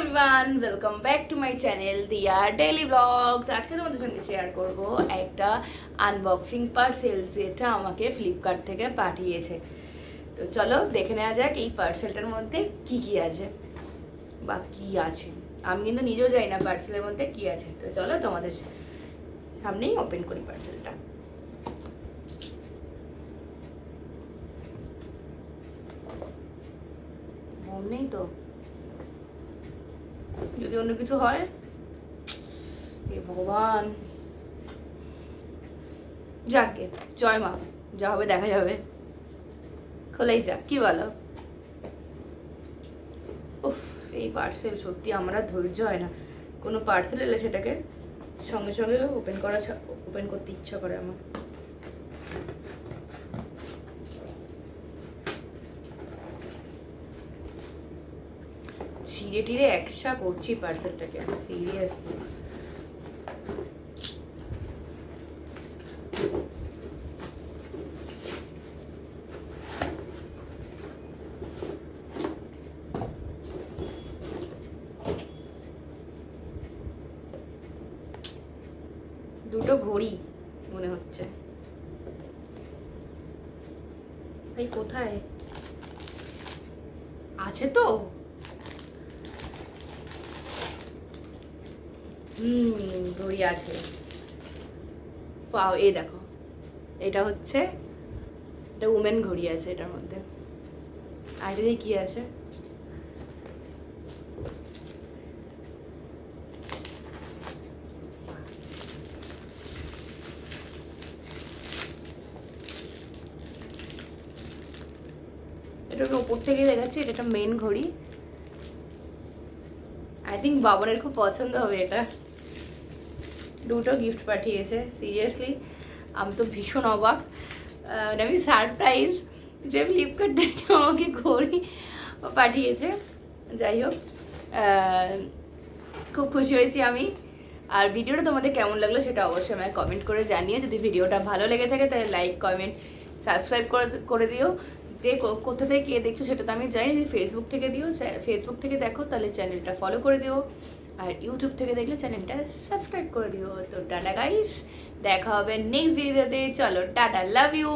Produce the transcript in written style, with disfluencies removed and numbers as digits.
Everyone, welcome back to my channel দিয়া daily blogs. আজকে তোমাদের সঙ্গে শেয়ার করব একটা আনবক্সিং পার্সেল যেটা আমাকে ফ্লিপকার্ট থেকে পাঠিয়েছে। তো চলো দেখে নেওয়া যাক এই পার্সেলটার মধ্যে কি কি আছে বা কি আছে। আমি কিন্তু নিজেও জানি না পার্সেলের মধ্যে কি আছে। তো চলো তোমাদের সামনেই ওপেন করি পার্সেলটা। নেই তো, যদি অন্য কিছু হয়, হে ভগবান। যাকে জয় মা, যা হবে দেখা যাবে। খোলাই যাক, কি বলো? উফ, এই পার্সেল সত্যি আমার আর ধৈর্য হয় না। কোনো পার্সেল এলে সেটাকে সঙ্গে সঙ্গে ওপেন করতে ইচ্ছা করে আমার। ছিঁড়ে টিড়ে একসা করছি পার্সেলটাকে, সিরিয়াসলি। দুটো ঘড়ি মনে হচ্ছে। এই কোথায় আছে তো? ঘড়ি আছে। পাও, এই দেখো, এটা হচ্ছে, এটা উমেন ঘড়ি আছে এটার মধ্যে। আর এটা কি আছে? এটার ওপর থেকে দেখাচ্ছি, এটা একটা মেন ঘড়ি। আই থিঙ্ক বাবনের খুব পছন্দ হবে এটা। দুটো গিফট পাঠিয়েছে, সিরিয়াসলি আমি তো ভীষণ অবাক। আমি সারপ্রাইজ যে ফ্লিপকার্ট থেকে আমাকে ঘড়ি পাঠিয়েছে। যাই হোক, খুব খুশি হয়েছি আমি। আর ভিডিওটা তোমাদের কেমন লাগলো সেটা অবশ্যই আমায় কমেন্ট করে জানিও। যদি ভিডিওটা ভালো লেগে থাকে তাহলে লাইক, কমেন্ট, সাবস্ক্রাইব করে দিও। যে কোথা থেকে কে দেখছো সেটা তো আমি জানি। যদি ফেসবুক থেকে ফেসবুক থেকে দেখো তাহলে চ্যানেলটা ফলো করে দিও। আর ইউটিউব থেকে দেখলে চ্যানেলটা সাবস্ক্রাইব করে দিও। তো টাটা গাইস, দেখা হবে নেক্সট ভিডিওতে। চলো টাটা, লাভ ইউ।